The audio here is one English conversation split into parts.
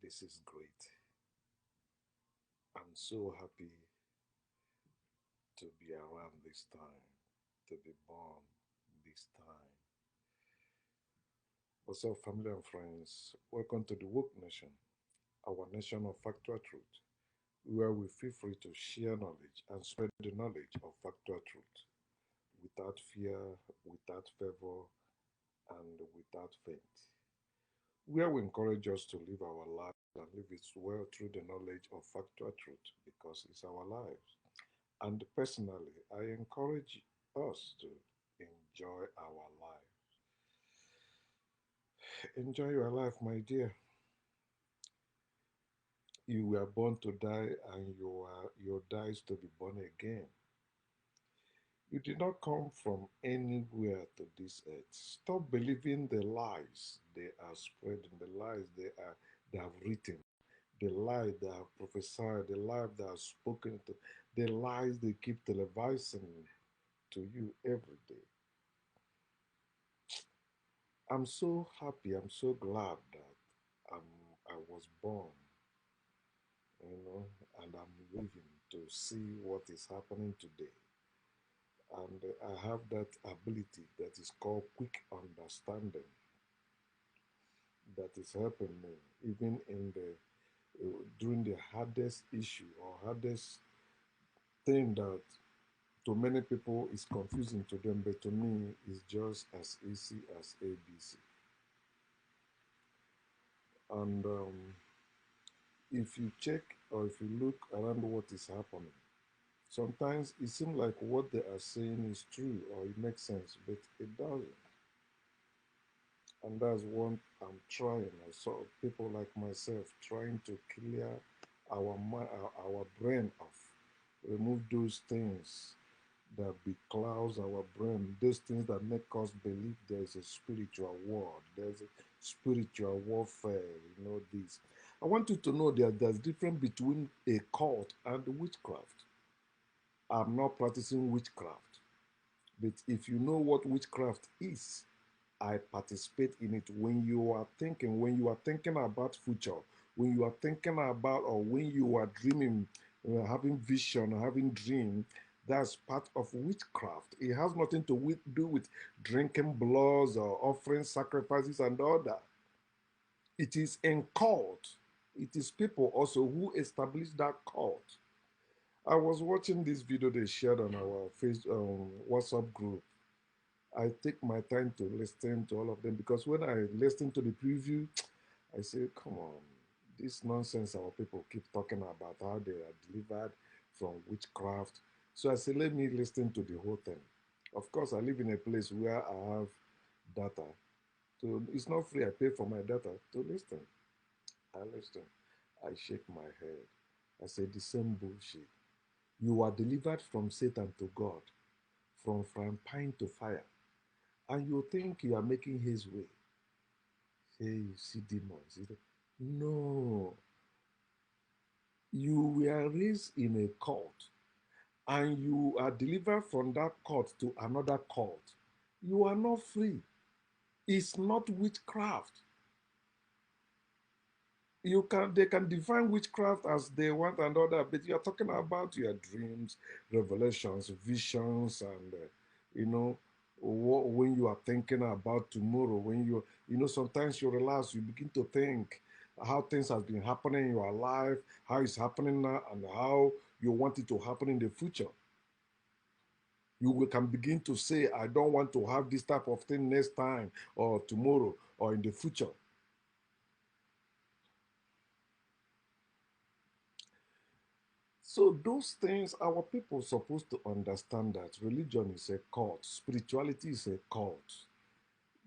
This is great. I'm so happy to be around this time, to be born this time. What's up, family and friends? Welcome to the Woke Nation, our nation of factual truth, where we feel free to share knowledge and spread the knowledge of factual truth without fear, without favor, and without faint. Where we encourage us to live our lives and live it well through the knowledge of factual truth because it's our lives. And personally, I encourage us to enjoy our life. Enjoy your life, my dear. You were born to die, and your dies to be born again. You did not come from anywhere to this earth. Stop believing the lies they are spreading, the lies they have written, the lies they have prophesied, the lies they have spoken to, the lies they keep televising to you every day. I'm so happy, I'm so glad that I was born, you know, and I'm living to see what is happening today. And I have that ability that is called quick understanding that is helping me even in the during the hardest issue or hardest thing that to many people is confusing to them, but to me is just as easy as ABC. And if you check or if you look around what is happening, sometimes it seems like what they are saying is true or it makes sense, but it doesn't. And that's what I'm trying. I saw people like myself trying to clear our mind, our brain off, remove those things that beclouds our brain, those things that make us believe there is a spiritual world, there's a spiritual warfare, this. I want you to know that there's difference between a cult and witchcraft. I'm not practicing witchcraft, but if you know what witchcraft is, I participate in it. When you are thinking about future, when you are thinking about, or when you are dreaming, having vision, having dream, that's part of witchcraft. It has nothing to do with drinking bloods or offering sacrifices and all that. It is in cult. It is people also who established that cult. I was watching this video they shared on our WhatsApp group. I take my time to listen to all of them because when I listen to the preview, I say, come on, this nonsense our people keep talking about how they are delivered from witchcraft. So I say, let me listen to the whole thing. Of course, I live in a place where I have data. So it's not free. I pay for my data to listen. I listen. I shake my head. I say, the same bullshit. You are delivered from Satan to God, from frying pan to fire, and you think you are making his way. Say you see demons. No, you were raised in a cult and you are delivered from that cult to another cult. You are not free. It's not witchcraft. They can define witchcraft as they want and all that, but you're talking about your dreams, revelations, visions, and you know when you are thinking about tomorrow. When sometimes you relax, you begin to think how things have been happening in your life, how it's happening now, and how you want it to happen in the future. Can begin to say, I don't want to have this type of thing next time or tomorrow or in the future. So those things, our people are supposed to understand that religion is a cult, spirituality is a cult.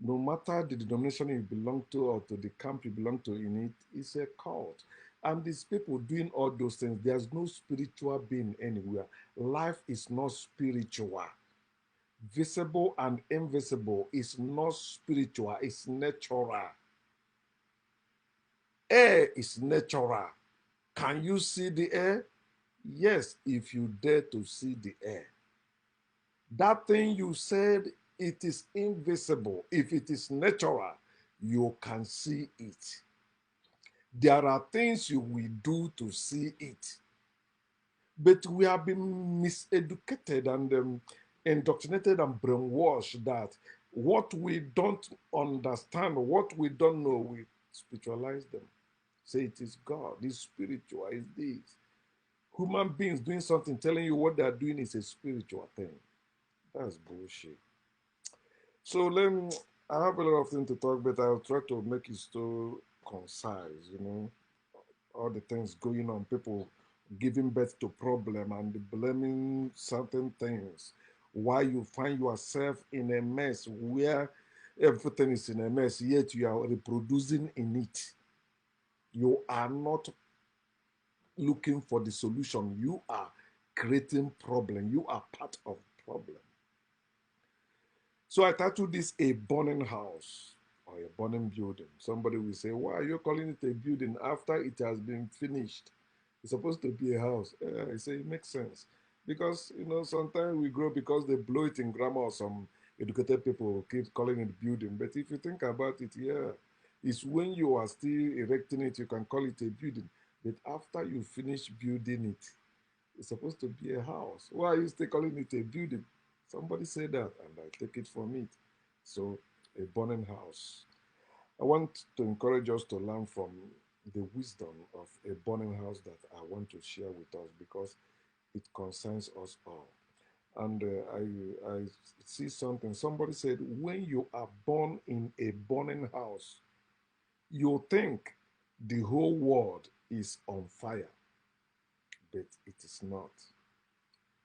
No matter the denomination you belong to or to the camp you belong to in it, it's a cult. And these people doing all those things, there's no spiritual being anywhere. Life is not spiritual. Visible and invisible is not spiritual, it's natural. Air is natural. Can you see the air? Yes, if you dare to see the air. That thing you said, it is invisible. If it is natural, you can see it. There are things you will do to see it. But we have been miseducated and indoctrinated and brainwashed that what we don't understand, what we don't know, we spiritualize them. Say it is God, it's spiritual, it's this. Human beings doing something, telling you what they're doing is a spiritual thing. That's bullshit. So I have a lot of things to talk, but I'll try to make it so concise, all the things going on, people giving birth to problem and blaming certain things. Why you find yourself in a mess where everything is in a mess, yet you are reproducing in it. You are not looking for the solution. You are creating problem. You are part of problem. So I titled this A Burning House or a Burning Building. Somebody will say, why are you calling it a building after it has been finished? It's supposed to be a house. I say it makes sense. Because, sometimes we grow because they blow it in grammar or some educated people keep calling it building. But if you think about it, yeah, it's when you are still erecting it, you can call it a building. But after you finish building it, it's supposed to be a house. Why are you still calling it a building? Somebody said that, and I take it from it. So, a burning house. I want to encourage us to learn from the wisdom of a burning house that I want to share with us because it concerns us all. And I see something. Somebody said, when you are born in a burning house, you think the whole world is on fire, but it is not.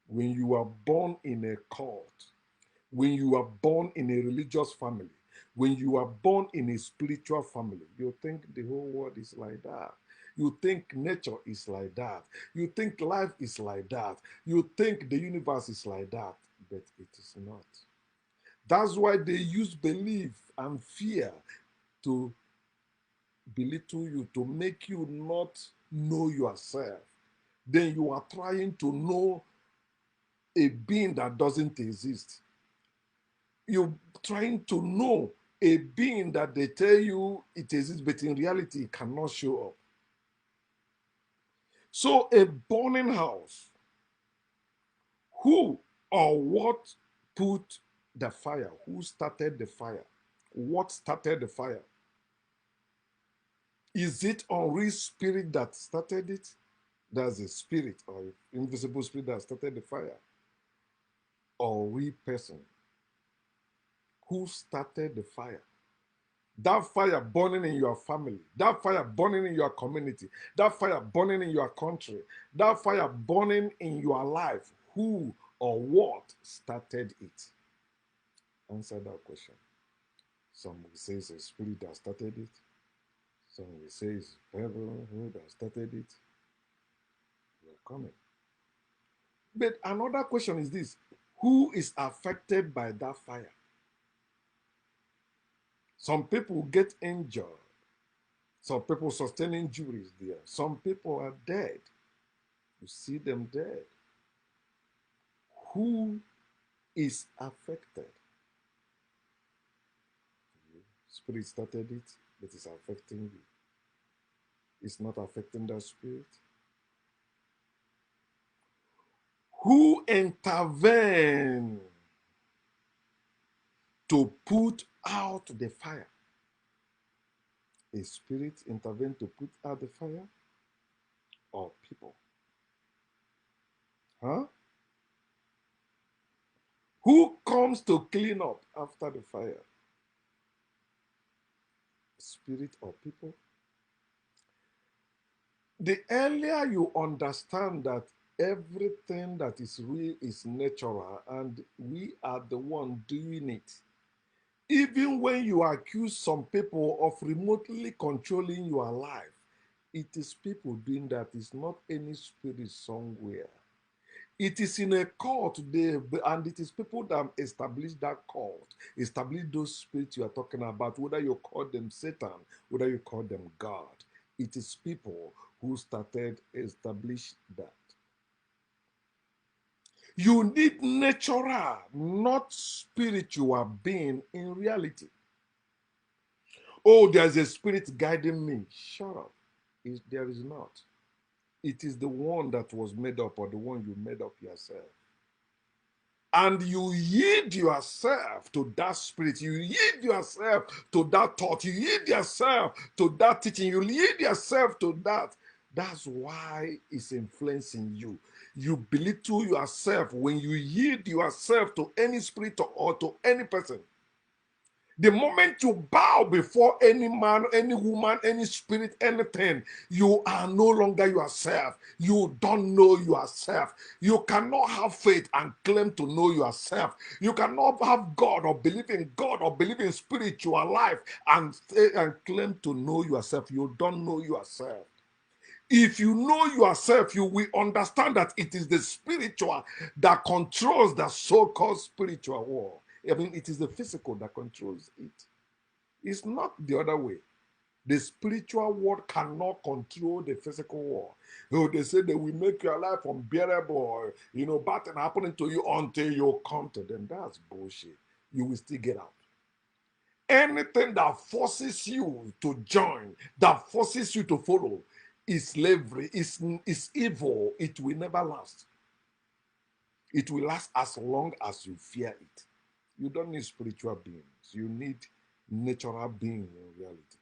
When you are born in a cult, when you are born in a religious family, when you are born in a spiritual family, you think the whole world is like that. You think nature is like that. You think life is like that. You think the universe is like that, but it is not. That's why they use belief and fear to belittle you, to make you not know yourself. Then you are trying to know a being that doesn't exist. You're trying to know a being that they tell you it exists, but in reality it cannot show up. So a burning house, who or what put the fire? Who started the fire? What started the fire? Is it unreal spirit that started it? That's a spirit or invisible spirit that started the fire. Or real person who started the fire? That fire burning in your family, that fire burning in your community, that fire burning in your country, that fire burning in your life, who or what started it? Answer that question. Some will say it's a spirit that started it. Some will say it's heaven who that started it. We're coming. But another question is this: who is affected by that fire? Some people get injured. Some people sustain injuries there. Some people are dead. You see them dead. Who is affected? Spirit started it, but it's affecting you. It's not affecting that spirit. Who intervened to put out the fire? A spirit intervened to put out the fire, or people? Huh? Who comes to clean up after the fire? Spirit or people? The earlier you understand that everything that is real is natural and we are the one doing it, even when you accuse some people of remotely controlling your life, it is people doing that. It's not any spirit somewhere. It is in a cult, and it is people that establish that cult, establish those spirits you are talking about, whether you call them Satan, whether you call them God. It is people who started establish that. You need natural, not spiritual being in reality. Oh, there's a spirit guiding me. Shut up. There is not. It is the one that was made up or the one you made up yourself. And you yield yourself to that spirit, you yield yourself to that thought, you yield yourself to that teaching, you yield yourself to that. That's why it's influencing you. You belittle yourself when you yield yourself to any spirit or to any person. The moment you bow before any man, any woman, any spirit, anything, you are no longer yourself. You don't know yourself. You cannot have faith and claim to know yourself. You cannot have God or believe in God or believe in spiritual life and claim to know yourself. You don't know yourself. If you know yourself, you will understand that it is the spiritual that controls the so-called spiritual world. I mean, it is the physical that controls it. It's not the other way. The spiritual world cannot control the physical world. Oh, they say they will make your life unbearable, bad thing happening to you until you come to them. That's bullshit. You will still get out. Anything that forces you to join, that forces you to follow, is slavery, is evil. It will never last. It will last as long as you fear it. You don't need spiritual beings. You need natural being in reality.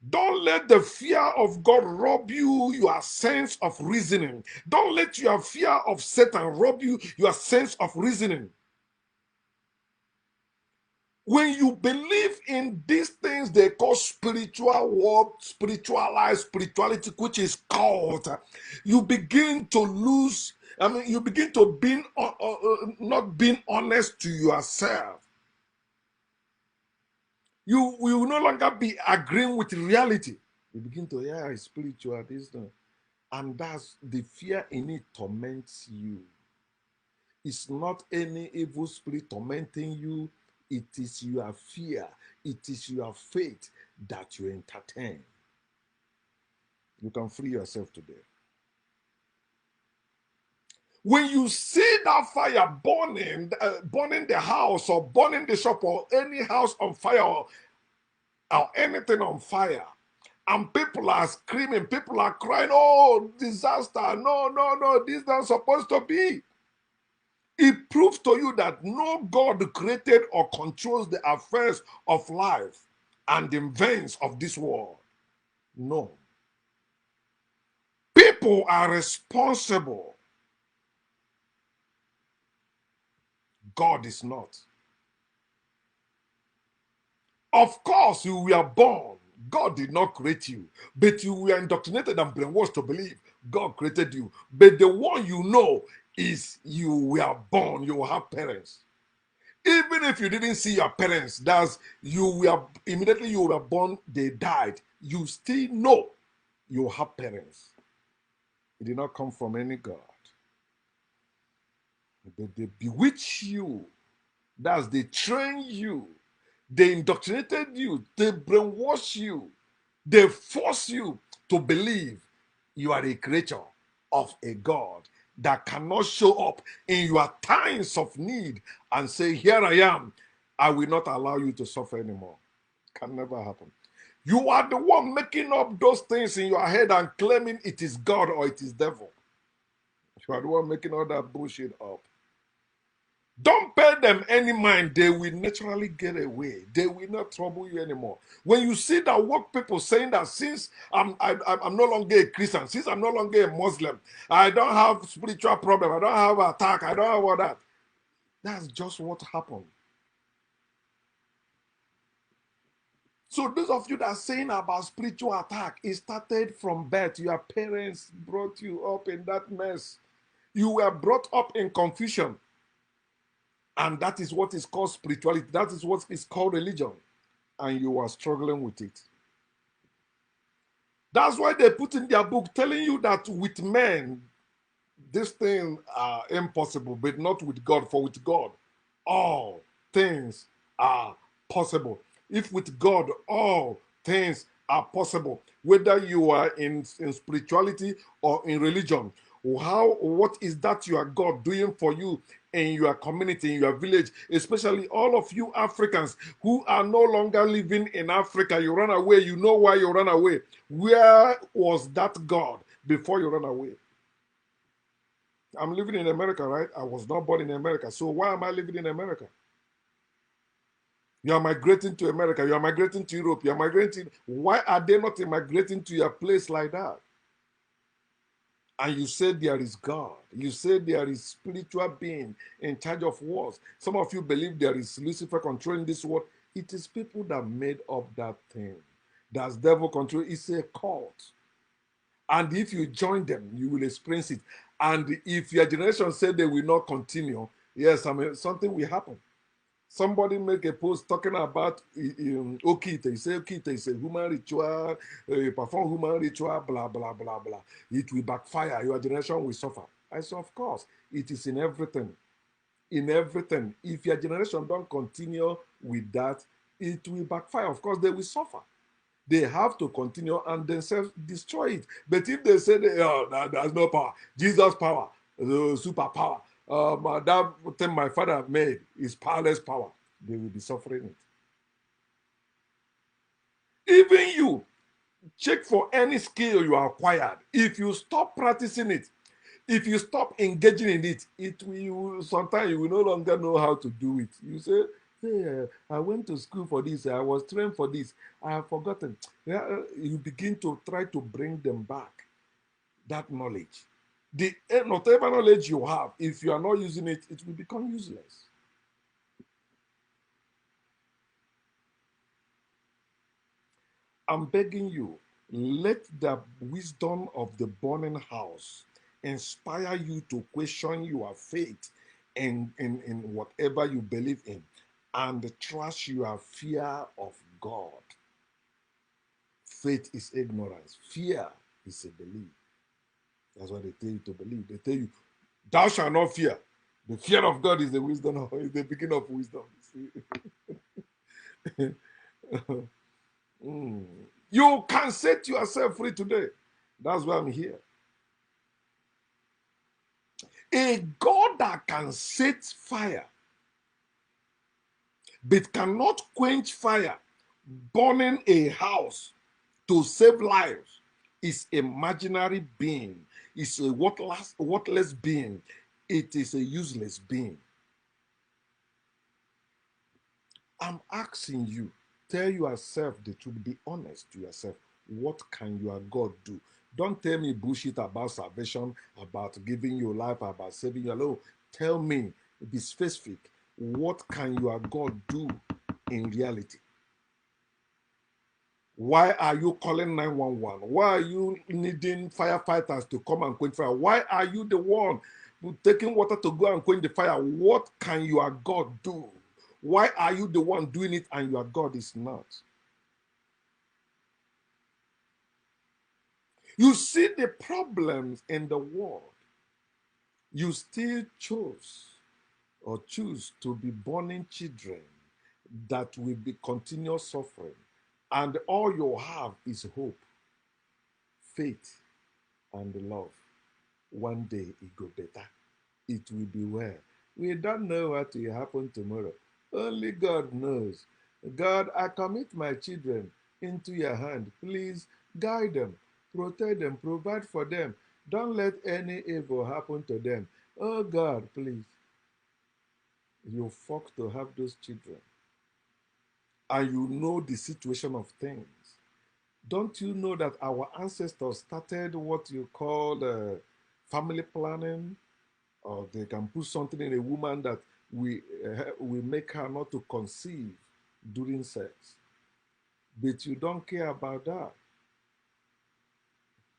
Don't let the fear of God rob you your sense of reasoning. Don't let your fear of Satan rob you your sense of reasoning. When you believe in these things they call spiritual world, spiritualized spirituality, which is cult, you begin to lose. I mean, you begin to be not being honest to yourself. You will no longer be agreeing with reality. You begin to, yeah, it's spiritual, this, that. And that's the fear in it torments you. It's not any evil spirit tormenting you. It is your fear. It is your faith that you entertain. You can free yourself today. When you see that fire burning the house or burning the shop or any house on fire or anything on fire, and people are screaming, people are crying, oh, disaster, no, no, no, this is not supposed to be. It proves to you that no God created or controls the affairs of life and the events of this world. No. People are responsible. God is not. Of course, you were born. God did not create you, but you were indoctrinated and brainwashed to believe God created you. But the one you know is you were born, you have parents. Even if you didn't see your parents, that's immediately you were born, they died. You still know you have parents. It did not come from any God. They bewitch you. That's they train you. They indoctrinated you. They brainwash you. They force you to believe you are a creature of a God that cannot show up in your times of need and say, here I am. I will not allow you to suffer anymore. Can never happen. You are the one making up those things in your head and claiming it is God or it is devil. You are the one making all that bullshit up. Don't pay them any mind. They will naturally get away. They will not trouble you anymore. When you see that work people saying that since I'm no longer a Christian, since I'm no longer a Muslim, I don't have spiritual problem, I don't have attack, I don't have all that. That's just what happened. So those of you that are saying about spiritual attack, it started from birth. Your parents brought you up in that mess. You were brought up in confusion. And that is what is called spirituality. That is what is called religion. And you are struggling with it. That's why they put in their book telling you that with men, these things are impossible, but not with God. For with God, all things are possible. If with God, all things are possible, whether you are in spirituality or in religion. What is that your God doing for you in your community, in your village, especially all of you Africans who are no longer living in Africa. You run away, you know why you run away. Where was that God before you run away? I'm living in America, right? I was not born in America. So why am I living in America? You are migrating to America. You are migrating to Europe. You are migrating. Why are they not migrating to your place like that? And you say there is God. You say there is spiritual being in charge of wars. Some of you believe there is Lucifer controlling this world. It is people that made up that thing. That's devil control. It's a cult. And if you join them, you will experience it. And if your generation said they will not continue, yes, I mean, something will happen. Somebody make a post talking about Okite. He say Okite is a human ritual, perform human ritual, blah, blah, blah, blah. It will backfire. Your generation will suffer. I say, of course, it is in everything. In everything. If your generation don't continue with that, it will backfire. Of course, they will suffer. They have to continue and themselves destroy it. But if they say, oh, there's no power, Jesus' power, superpower, that thing my father made is powerless power, they will be suffering it. Even you, check for any skill you acquired. If you stop practicing it, if you stop engaging in it, it will sometimes you will no longer know how to do it. You say, hey, I went to school for this, I was trained for this, I have forgotten. Yeah, you begin to try to bring them back that knowledge. The whatever knowledge you have, if you are not using it, it will become useless. I'm begging you, let the wisdom of the burning house inspire you to question your faith in whatever you believe in and trust your fear of God. Faith is ignorance, fear is a belief. That's what they tell you to believe. They tell you, thou shalt not fear. The fear of God is the wisdom, is the beginning of wisdom. Mm. You can set yourself free today. That's why I'm here. A God that can set fire but cannot quench fire, burning a house to save lives, is a imaginary being, is a worthless being, it is a useless being. I'm asking you, tell yourself the truth, be honest to yourself. What can your God do? Don't tell me bullshit about salvation, about giving your life, about saving your life. Tell me, be specific. What can your God do in reality? Why are you calling 911? Why are you needing firefighters to come and quench fire? Why are you the one taking water to go and quench the fire? What can your God do? Why are you the one doing it and your God is not? You see the problems in the world. You still choose to be born children that will be continuous suffering. And all you have is hope, faith, and love. One day it go better. It will be well. We don't know what will happen tomorrow. Only God knows. God, I commit my children into your hand. Please guide them, protect them, provide for them. Don't let any evil happen to them. Oh God, please. You fought to have those children. And you know the situation of things. Don't you know that our ancestors started what you call family planning? Or they can put something in a woman that we make her not to conceive during sex. But you don't care about that.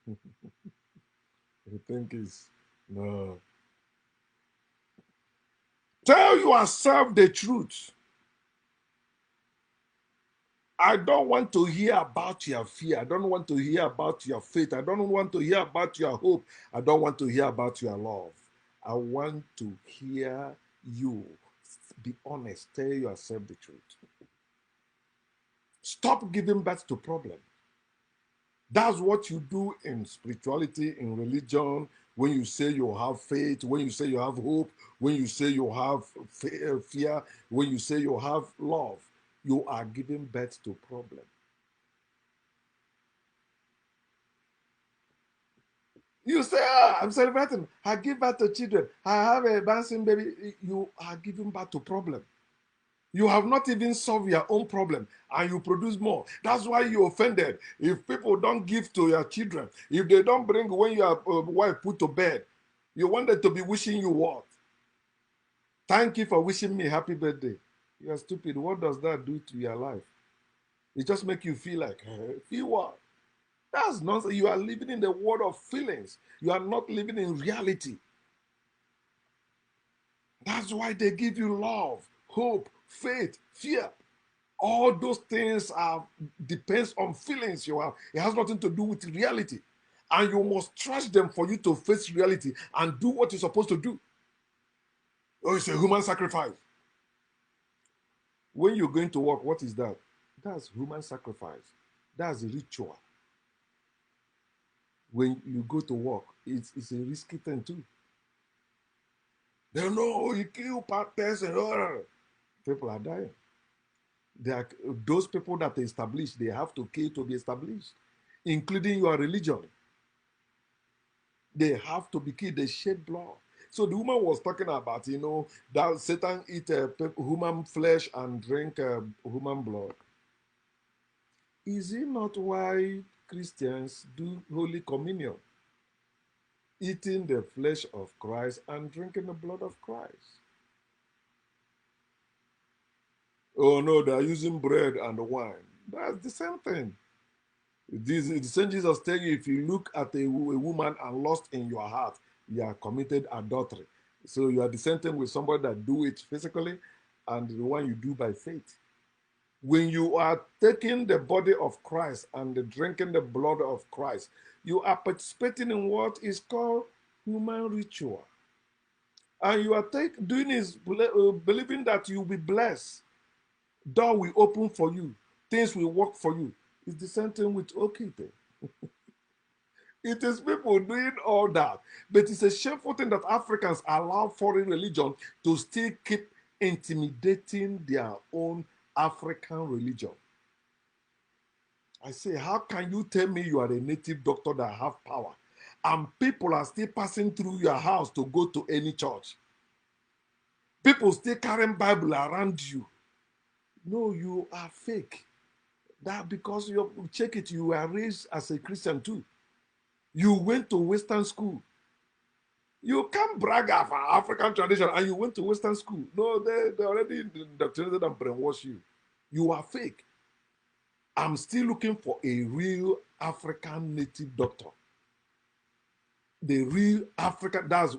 You think it's no. Tell yourself the truth. I don't want to hear about your fear. I don't want to hear about your faith. I don't want to hear about your hope. I don't want to hear about your love. I want to hear you. Be honest. Tell yourself the truth. Stop giving birth to problems. That's what you do in spirituality, in religion, when you say you have faith, when you say you have hope, when you say you have fear, when you say you have love, you are giving birth to problem. You say, I'm celebrating. I give birth to children. I have a bouncing baby. You are giving birth to problem. You have not even solved your own problem and you produce more. That's why you're offended. If people don't give to your children, if they don't bring when your wife put to bed, you want them to be wishing you what? Thank you for wishing me happy birthday. You're stupid. What does that do to your life? It just make you feel like, feel what? That's nonsense. You are living in the world of feelings. You are not living in reality. That's why they give you love, hope, faith, fear. All those things are depends on feelings you have. It has nothing to do with reality. And you must trust them for you to face reality and do what you're supposed to do. Oh, it's a human sacrifice. When you're going to work, what is that? That's human sacrifice. That's a ritual. When you go to work, it's a risky thing too. They don't know, oh, you kill partners and all. People are dying. They are, those people that they establish, they have to kill to be established, including your religion. They have to be killed. They shed blood. So the woman was talking about, that Satan eat human flesh and drink human blood. Is it not why Christians do Holy Communion? Eating the flesh of Christ and drinking the blood of Christ. Oh no, they are using bread and wine. That's the same thing. The same Jesus tell you, if you look at a woman and lust in your heart, you are committed adultery. So you are the same thing with somebody that do it physically and the one you do by faith. When you are taking the body of Christ and drinking the blood of Christ, you are participating in what is called human ritual. And you are doing is believing that you'll be blessed. Door will open for you. Things will work for you. It's the same thing with Okite. It is people doing all that. But it's a shameful thing that Africans allow foreign religion to still keep intimidating their own African religion. I say, how can you tell me you are a native doctor that have power and people are still passing through your house to go to any church? People still carrying Bible around you. No, you are fake. That because you check it, you were raised as a Christian too. You went to Western school. You can't brag of African tradition and you went to Western school. No, they already indoctrinated and brainwashed you. You are fake. I'm still looking for a real African native doctor. The real African, that's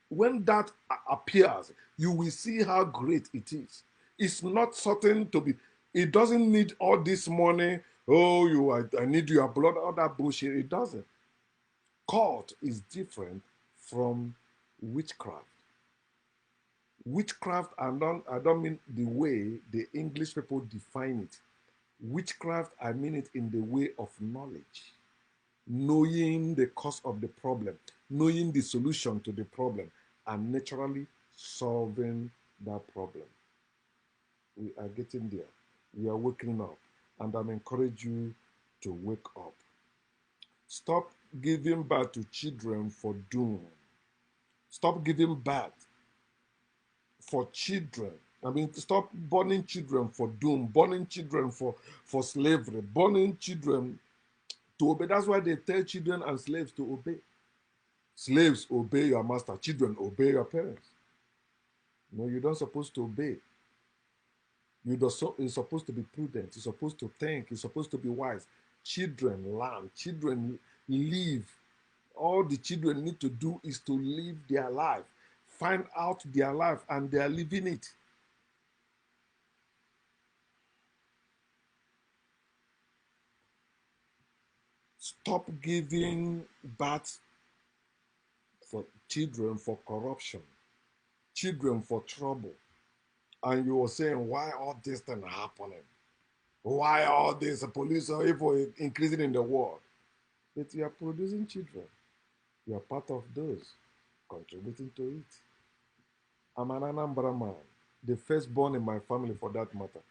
when that appears, you will see how great it is. It's not certain to be, it doesn't need all this money. Oh, I need your blood, all that bullshit. It doesn't. Cult is different from witchcraft. Witchcraft, I don't mean the way the English people define it. Witchcraft, I mean it in the way of knowledge, knowing the cause of the problem, knowing the solution to the problem, and naturally solving that problem. We are getting there. We are waking up. And I'm encouraging you to wake up. Stop giving birth to children for doom. Stop giving birth for children. I mean, stop burning children for doom, burning children for slavery, burning children to obey. That's why they tell children and slaves to obey. Slaves, obey your master. Children, obey your parents. No, you don't supposed to obey. You're supposed to be prudent. You're supposed to think. You're supposed to be wise. Children learn. Children live. All the children need to do is to live their life. Find out their life and they are living it. Stop giving birth for children for corruption, children for trouble. And you were saying, why all this thing happening? Why all this police or evil increasing in the world? But you are producing children. You are part of those contributing to it. I'm an Anambra man, the firstborn in my family for that matter.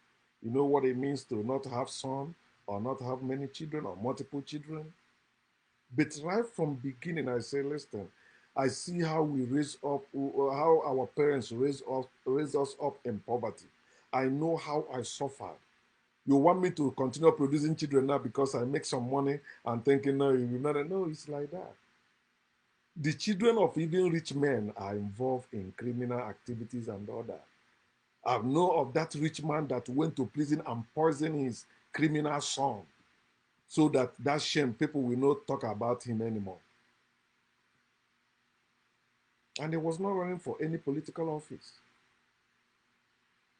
You know what it means to not have son or not have many children or multiple children? But right from beginning, I say, listen, I see how we raise up, how our parents raise us up in poverty. I know how I suffered. You want me to continue producing children now because I make some money and thinking, no, you will not. No, it's like that. The children of even rich men are involved in criminal activities and all that. I know of that rich man that went to prison and poisoned his criminal son so that that shame people will not talk about him anymore. And he was not running for any political office.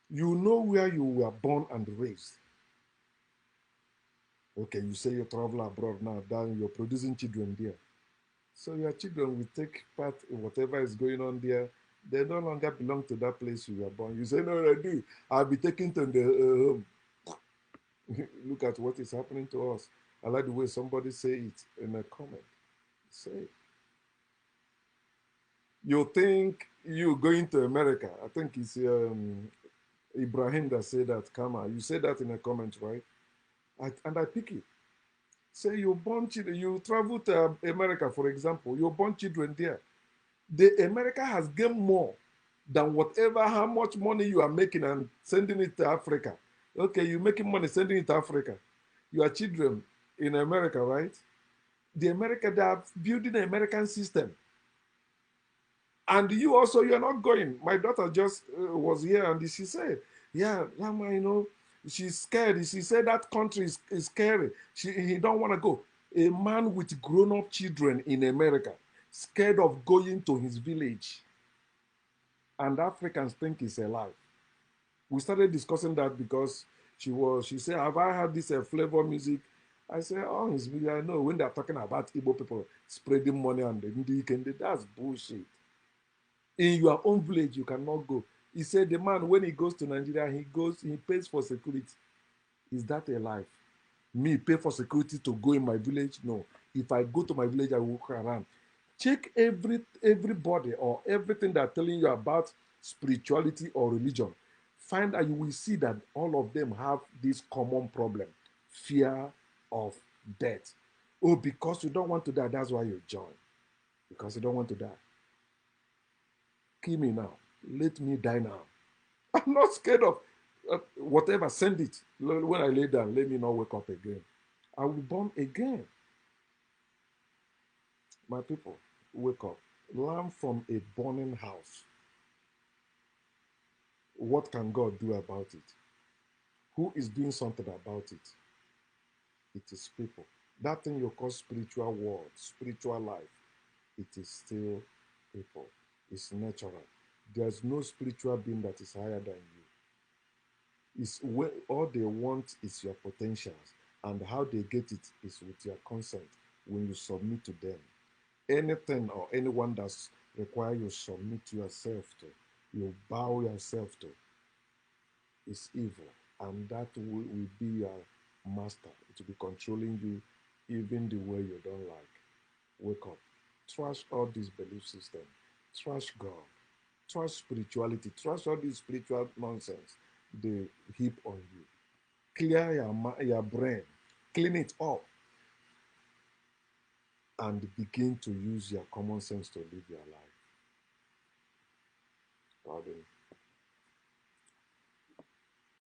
You know where you were born and raised. Okay, you say you travel abroad now, then you're producing children there. So your children will take part in whatever is going on there. They no longer belong to that place you were born. You say, no, I do. I'll be taken to the home. Look at what is happening to us. I like the way somebody say it in a comment. Say, you think you going to America? I think it's Ibrahim that said that. Kama, you said that in a comment, right? And I pick it. Say you born children, you travel to America, for example, you born children there. The America has gained more than whatever how much money you are making and sending it to Africa. Okay, you're making money sending it to Africa. Your children in America, right? The America, they are building the American system. And you also, you're not going. My daughter just was here and she said, yeah, Lama, she's scared. She said that country is scary. He don't want to go. A man with grown-up children in America, scared of going to his village. And Africans think it's a lie. We started discussing that because she said, have I heard this flavor music? I said, oh, it's music. I know when they're talking about Igbo people spreading money and that's bullshit. In your own village, you cannot go. He said the man, when he goes to Nigeria, he pays for security. Is that a life? Me pay for security to go in my village? No. If I go to my village, I walk around. Check everybody or everything they're telling you about spirituality or religion. Find out, you will see that all of them have this common problem: fear of death. Oh, because you don't want to die, that's why you join. Because you don't want to die. Kill me now. Let me die now. I'm not scared of whatever. Send it. When I lay down, let me not wake up again. I will be born again. My people, wake up. Learn from a burning house. What can God do about it? Who is doing something about it? It is people. That thing you call spiritual world, spiritual life, it is still people. It's natural. There's no spiritual being that is higher than you. It's when all they want is your potentials, and how they get it is with your consent when you submit to them. Anything or anyone that's require you submit yourself to, you bow yourself to, is evil, and that will be your master. It will be controlling you, even the way you don't like. Wake up, trash all this belief system, trash God, trash spirituality, trash all this spiritual nonsense they heap on you. Clear your brain, clean it up, and begin to use your common sense to live your life. Pardon.